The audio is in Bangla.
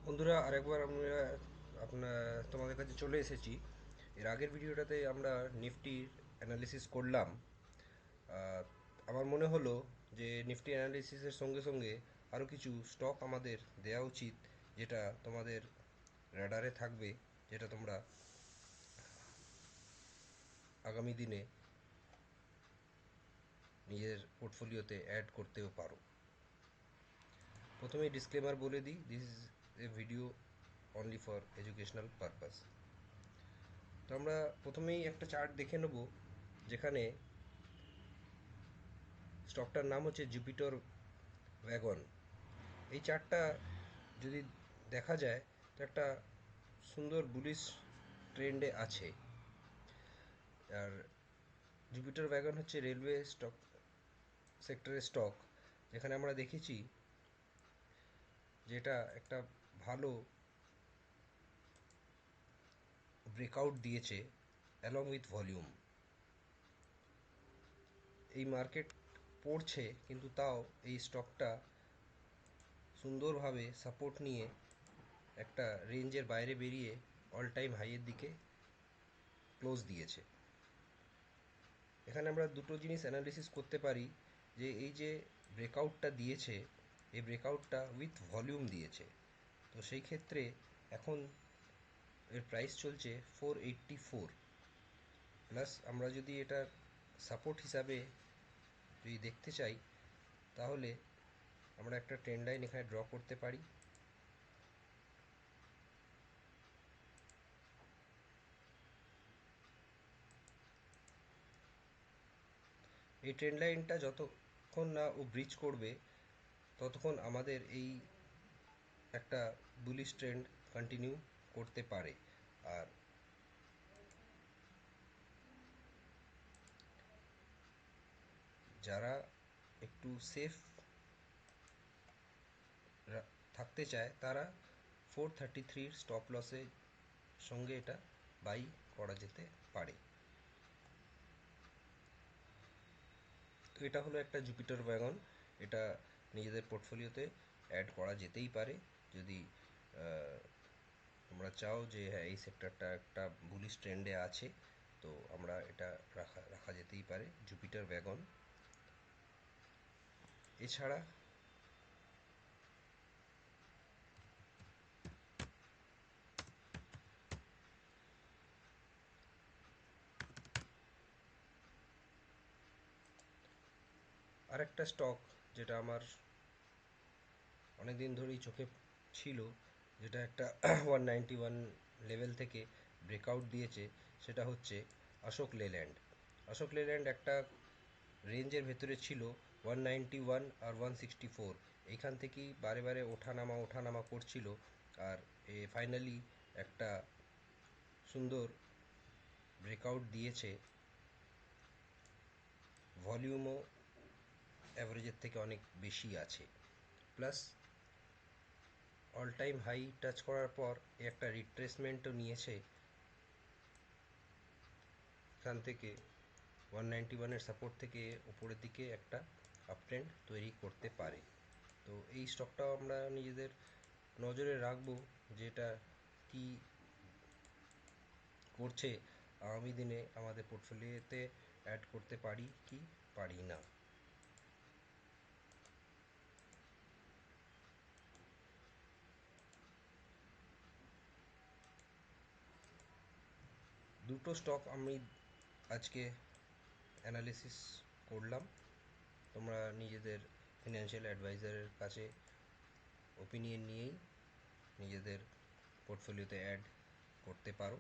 বন্ধুরা, আরেকবার আমরা আপনার তোমাদের কাছে চলে এসেছি। এর আগের ভিডিওটাতে আমরা নিফটির অ্যানালিসিস করলাম। আহ, আমার মনে হলো যে নিফটি অ্যানালিসিসের সঙ্গে সঙ্গে আরও কিছু স্টক আমাদের দেওয়া উচিত, যেটা তোমাদের র্যাডারে থাকবে, যেটা তোমরা আগামী দিনে নিজের পোর্টফোলিওতে অ্যাড করতেও পারো। প্রথমেই ডিসক্লেমার বলে দিই, this is a video only for educational purpose. তো আমরা প্রথমেই একটা চার্ট দেখে নেব, যেখানে স্টকটার নাম হচ্ছে জুপিটার ওয়াগন। এই চার্টটা যদি দেখা যায়, তো একটা সুন্দর বুলিশ ট্রেন্ডে আছে। আর জুপিটার ওয়াগন হচ্ছে রেলওয়ে স্টক সেক্টরের স্টক, যেখানে আমরা দেখেছি যেটা একটা ভালো ব্রেকআউট দিয়েছে অ্যালং উইথ ভলিউম। এই মার্কেট পড়ছে, কিন্তু তাও এই স্টকটা সুন্দরভাবে সাপোর্ট নিয়ে একটা রেঞ্জের বাইরে বেরিয়ে অল টাইম হাইয়ের দিকে ক্লোজ দিয়েছে। এখানে আমরা দুটো জিনিস অ্যানালিসিস করতে পারি, যে এই যে ব্রেকআউটটা দিয়েছে, এই ব্রেকআউটটা উইথ ভলিউম দিয়েছে। তো সেই ক্ষেত্রে এখন এর প্রাইস চলছে 484 প্লাস। আমরা যদি এটার সাপোর্ট হিসাবে যদি দেখতে চাই, তাহলে আমরা একটা ট্রেন্ড লাইন এখানে ড্র করতে পারি। এই ট্রেন্ড লাইনটা যতক্ষণ না ও ব্রিজ করবে, ততক্ষণ আমাদের এই একটা বুলিশ ট্রেন্ড কন্টিনিউ করতে পারে। আর যারা একটু সেফ থাকতে চায়, তারা 433 স্টপ লসের সঙ্গে এটা বাই করা যেতে পারে। তো এটা হলো একটা জুপিটার ওয়াগন। এটা নিজেদের পোর্টফোলিওতে অ্যাড করা যেতেই পারে, যদি তোমরা চাও যে হ্যাঁ, এই সেক্টরটা একটা বুলিশ ট্রেন্ডে আছে, তো আমরা এটা রাখা রাখা যেতেই পারে জুপিটার ওয়াগন। এছাড়া আরেকটা স্টক যেটা আমার অনেক দিন ধরেই চোখে ছিল, যেটা একটা 191 লেভেল থেকে ব্রেকআউট দিয়েছে, সেটা হচ্ছে অশোক লেল্যান্ড। অশোক লেল্যান্ড একটা রেঞ্জের ভেতরে ছিল 191 আর 164। এইখান থেকেই বারে বারে ওঠানামা করছিল। আর ফাইনালি একটা সুন্দর ব্রেকআউট দিয়েছে। ভলিউমও অ্যাভারেজের থেকে অনেক বেশি আছে। Plus all time high touch করার পর একটা রিট্রেসমেন্টও নিয়েছে। এখান থেকে 191-এর সাপোর্ট থেকে উপরের দিকে একটা আপট্রেন্ড তৈরি করতে পারে। তো এই স্টকটাও আমরা নিজেদের নজরে রাখবো, যেটা কি করছে, আগামী দিনে আমাদের পোর্টফোলিওতে অ্যাড করতে পারি কি পারি না। দুটো স্টক আমি আজকে অ্যানালিসিস করলাম। তোমরা নিজেদের ফিনান্সিয়াল অ্যাডভাইজারের কাছে ওপিনিয়ন নিয়েই নিজেদের পোর্টফোলিওতে অ্যাড করতে পারো।